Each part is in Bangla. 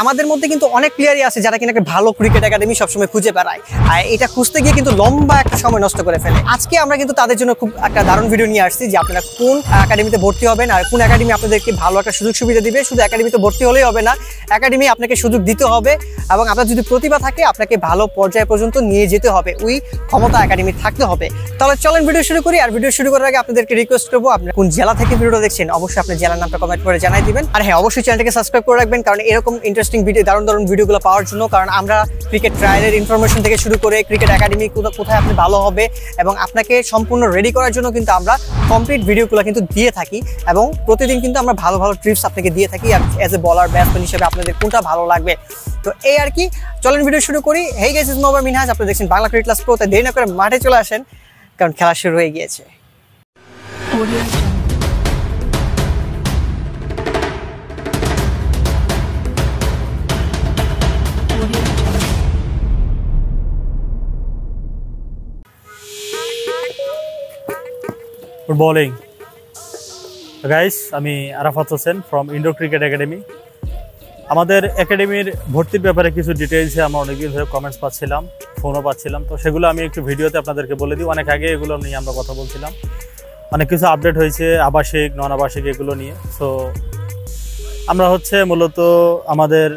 আমাদের মধ্যে কিন্তু অনেক প্লেয়ারই আছে যারা কিনা একটা ভালো ক্রিকেট একাডেমি সবসময় খুঁজে বেড়ায়, আর এটা খুঁজতে গিয়ে কিন্তু লম্বা একটা সময় নষ্ট করে ফেলে। আজকে আমরা কিন্তু তাদের জন্য খুব একটা দারুণ ভিডিও নিয়ে আসছি যে আপনারা কোন একাডেমিতে ভর্তি হবেন আর কোন একাডেমি আপনাদেরকে ভালো একটা সুযোগ সুবিধা দিবে। শুধু একাডেমিতে ভর্তি হলেই হবে না, একাডেমি আপনাকে সুযোগ দিতে হবে এবং আপনার যদি প্রতিভা থাকে আপনাকে ভালো পর্যায় পর্যন্ত নিয়ে যেতে হবে, ওই ক্ষমতা একাডেমি থাকতে হবে। তাহলে চলেন ভিডিও শুরু করি। আর ভিডিও শুরু করার আগে আপনাদেরকে রিকোয়েস্ট করবো, আপনারা কোন জেলা থেকে ভিডিওটা দেখছেন অবশ্যই আপনার জেলার নামটা কমেন্ট করে জানাই দিবেন। আর হ্যাঁ, অবশ্যই চ্যানেলটাকে সাবস্ক্রাইব করে রাখবেন, কারণ এরকম ইন্টারেস্টিং ভিডিও, দারুণ দারুণ ভিডিওগুলো পাওয়ার জন্য। কারণ আমরা ক্রিকেট ট্রায়ালের ইনফরমেশন থেকে শুরু করে ক্রিকেট একাডেমি কোথায় আপনি ভালো হবে এবং আপনাকে সম্পূর্ণ রেডি করার জন্য কিন্তু আমরা কমপ্লিট ভিডিওগুলো কিন্তু দিয়ে থাকি এবং প্রতিদিন কিন্তু আমরা ভালো ভালো ট্রিপস আপনাকে দিয়ে থাকি অ্যাজ এ বলার ব্যাটসম্যান হিসেবে আপনাদের কোনটা ভালো লাগবে। তো এই আর কি, চলেন ভিডিও শুরু করি। Hey guys, it's mobile Minhaj, আপনারা দেখছেন বাংলা ক্রিকেট ক্লাস প্রো। তাই দেরি না করে মাঠে চলে আসেন, কারণ খেলা শুরু হয়ে গিয়েছে। গুড মর্নিং গাইস, আমি Arafat Hossain from indoor cricket academy. আমাদের একাডেমির ভর্তির ব্যাপারে কিছু ডিটেইলসে আমরা অনেকদিন ধরে কমেন্টস পাচ্ছিলাম, ফোনও পাচ্ছিলাম, তো সেগুলো আমি একটু ভিডিওতে আপনাদেরকে বলে দিই। অনেক আগে এগুলো নিয়ে আমরা কথা বলছিলাম, অনেক কিছু আপডেট হয়েছে আবাসিক নন আবাসিক এগুলো নিয়ে। সো আমরা মূলত আমাদের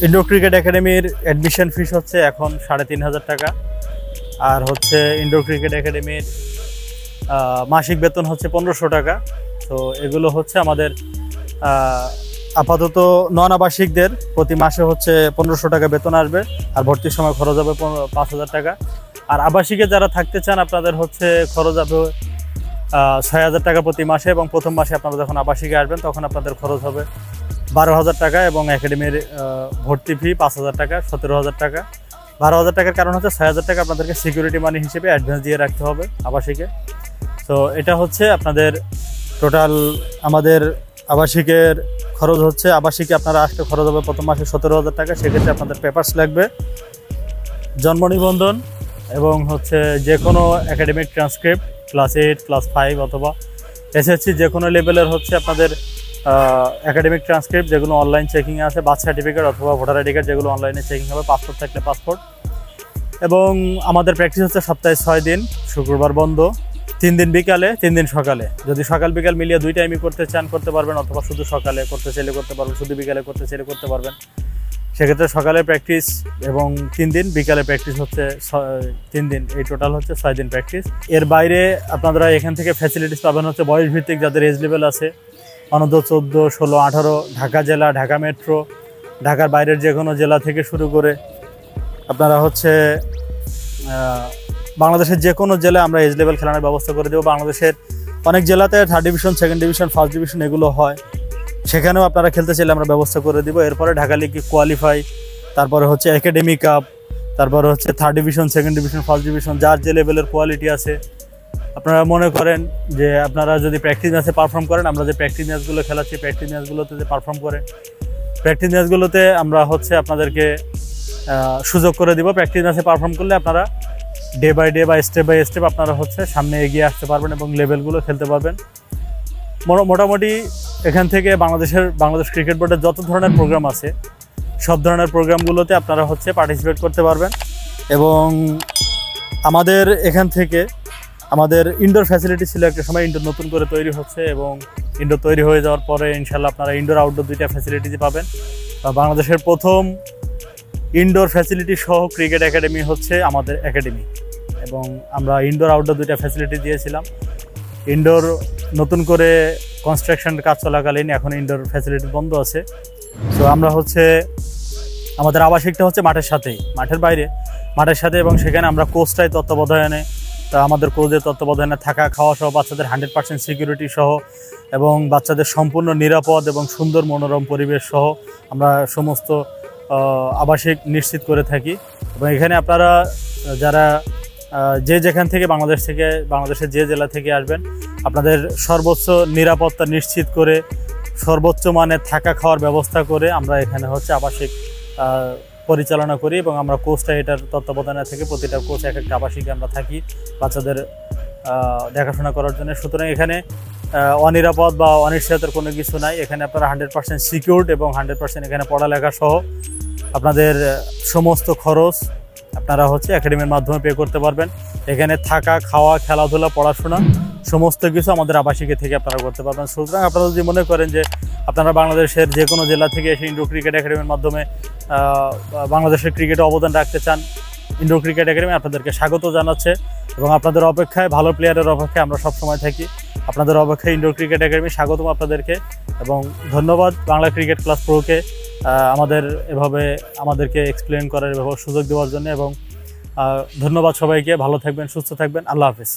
ইন্ডোর ক্রিকেট একাডেমির অ্যাডমিশন ফিস এখন 3,500 টাকা, আর ইন্ডোর ক্রিকেট একাডেমির মাসিক বেতন 1,500 টাকা। তো এগুলো আমাদের আপাতত নন আবাসিকদের প্রতি মাসে 1,500 টাকা বেতন আসবে, আর ভর্তির সময় খরচ হবে 5,000 টাকা। আর আবাসিকে যারা থাকতে চান আপনাদের খরচ হবে 6,000 টাকা প্রতি মাসে, এবং প্রথম মাসে আপনারা যখন আবাসিকে আসবেন তখন আপনাদের খরচ হবে 12,000 টাকা, এবং একাডেমির ভর্তি ফি 5,000 টাকা, 17,000 টাকা। 12,000 টাকার কারণ 6,000 টাকা আপনাদেরকে সিকিউরিটি মানি হিসেবে অ্যাডভান্স দিয়ে রাখতে হবে আবাসিকে। তো এটা আপনাদের টোটাল আমাদের আবাসিকের খরচ আবাসিকে আপনারা আসতে খরচ হবে প্রথম মাসে 17,000 টাকা। সেক্ষেত্রে আপনাদের পেপারস লাগবে, জন্ম নিবন্ধন এবং যে কোনো একাডেমিক ট্রান্সক্রিপ্ট ক্লাস 8, ক্লাস 5 অথবা এসএসসি যে কোনো লেভেলের আপনাদের একাডেমিক ট্রান্সক্রিপ্ট যেগুলো অনলাইন চেকিংয়ে আছে, বার্থ সার্টিফিকেট অথবা ভোটার আইডি কার্ড যেগুলো অনলাইনে চেকিং হবে, পাসপোর্ট থাকলে পাসপোর্ট। এবং আমাদের প্র্যাকটিস সপ্তাহে 6 দিন, শুক্রবার বন্ধ, 3 দিন বিকালে 3 দিন সকালে। যদি সকাল বিকাল মিলিয়ে 2 টাইমই করতে চান করতে পারবেন, অথবা শুধু সকালে করতে চাইলে করতে পারবেন, শুধু বিকালে করতে চাইলে করতে পারবেন। সেক্ষেত্রে সকালে প্র্যাকটিস এবং 3 দিন, বিকালে প্র্যাকটিস 3 দিন, এই টোটাল 6 দিন প্র্যাকটিস। এর বাইরে আপনারা এখান থেকে ফ্যাসিলিটিস পাবেন বয়স ভিত্তিক, যাদের এজ লেভেল আছে অনূর্ধ্ব 14, 16, 18, ঢাকা জেলা, ঢাকা মেট্রো, ঢাকার বাইরের যে কোনো জেলা থেকে শুরু করে আপনারা বাংলাদেশের যে কোনো জেলায় আমরা এজ লেভেল খেলানোর ব্যবস্থা করে দেবো। বাংলাদেশের অনেক জেলাতে 3rd division, 2nd division, 1st division এগুলো হয়, সেখানেও আপনারা খেলতে চাইলে আমরা ব্যবস্থা করে দিব। এরপরে ঢাকা লিগে কোয়ালিফাই, তারপরে একাডেমি কাপ, তারপরে 3rd division, 2nd division, 1st division, যার যে লেভেলের কোয়ালিটি আছে। আপনারা মনে করেন যে আপনারা যদি প্র্যাকটিস ম্যাচে পারফর্ম করেন, আমরা যে প্র্যাকটিস ম্যাচগুলো খেলাচ্ছি প্র্যাকটিস ম্যাচগুলোতে যে পারফর্ম করে, প্র্যাকটিস ম্যাচগুলোতে আমরা আপনাদেরকে সুযোগ করে দিব। প্র্যাকটিস ম্যাচে পারফর্ম করলে আপনারা ডে বাই ডে বা স্টেপ বাই স্টেপ আপনারা সামনে এগিয়ে আসতে পারবেন এবং লেভেলগুলো খেলতে পারবেন। মোটামুটি এখান থেকে বাংলাদেশ ক্রিকেট বোর্ডের যত ধরনের প্রোগ্রাম আছে সব ধরনের প্রোগ্রামগুলোতে আপনারা পার্টিসিপেট করতে পারবেন। এবং আমাদের এখান থেকে আমাদের ইনডোর ফ্যাসিলিটি ছিল একটা সময়, ইনডোর নতুন করে তৈরি হচ্ছে, এবং ইনডোর তৈরি হয়ে যাওয়ার পরে ইনশাল্লাহ আপনারা ইনডোর আউটডোর 2টা ফ্যাসিলিটি পাবেন। বাংলাদেশের প্রথম ইনডোর ফ্যাসিলিটি সহ ক্রিকেট একাডেমি আমাদের একাডেমি, এবং আমরা ইনডোর আউটডোর 2টা ফ্যাসিলিটি দিয়েছিলাম। ইনডোর নতুন করে কনস্ট্রাকশনের কাজ চলাকালীন এখন ইনডোর ফ্যাসিলিটি বন্ধ আছে। তো আমরা আমাদের আবাসিকটা মাঠের সাথেই, মাঠের বাইরে, মাঠের সাথে, এবং সেখানে আমরা কোচটাই তত্ত্বাবধানে, আমাদের কোচের তত্ত্বাবধানে থাকা খাওয়া সহ, বাচ্চাদের 100% সিকিউরিটি সহ, এবং বাচ্চাদের সম্পূর্ণ নিরাপদ এবং সুন্দর মনোরম পরিবেশ সহ আমরা সমস্ত আবাসিক নিশ্চিত করে থাকি। এবং এখানে আপনারা যারা যেখান থেকে বাংলাদেশের যে জেলা থেকে আসবেন, আপনাদের সর্বোচ্চ নিরাপত্তা নিশ্চিত করে সর্বোচ্চ মানের থাকা খাওয়ার ব্যবস্থা করে আমরা এখানে আবাসিক পরিচালনা করি, এবং আমরা কোচটা এটার তত্ত্বাবধানে থেকে প্রতিটা কোচ এক একটা আবাসিকে আমরা থাকি। বাচ্চাদের দেখাশোনা করার জন্য। সুতরাং এখানে অনিরাপদ বা অনিশ্চয়তার কোনো কিছু নাই। এখানে আপনারা 100% সিকিউরড এবং 100% এখানে পড়ালেখা সহ আপনাদের সমস্ত খরচ আপনারা একাডেমির মাধ্যমে পে করতে পারবেন। এখানে থাকা, খাওয়া, খেলাধুলা, পড়াশোনা সমস্ত কিছু আমাদের আবাসিকে থেকে আপনারা করতে পারবেন। সুতরাং আপনারা যদি মনে করেন যে আপনারা বাংলাদেশের যে কোনো জেলা থেকে এসে ইন্ডোর ক্রিকেট একাডেমির মাধ্যমে বাংলাদেশের ক্রিকেটে অবদান রাখতে চান, ইন্ডোর ক্রিকেট একাডেমি আপনাদেরকে স্বাগত জানাচ্ছে এবং আপনাদের অপেক্ষায়, ভালো প্লেয়ারের অপেক্ষায় আমরা সবসময় থাকি। আপনাদের অপেক্ষায় ইন্ডোর ক্রিকেট একাডেমি স্বাগতম আপনাদেরকে এবং ধন্যবাদ বাংলা ক্রিকেট ক্লাস প্রোকে এভাবে আমাদেরকে এক্সপ্লেন করার সুযোগ দেওয়ার জন্য। এবং ধন্যবাদ সবাইকে। ভালো থাকবেন, সুস্থ থাকবেন। আল্লাহ হাফেজ।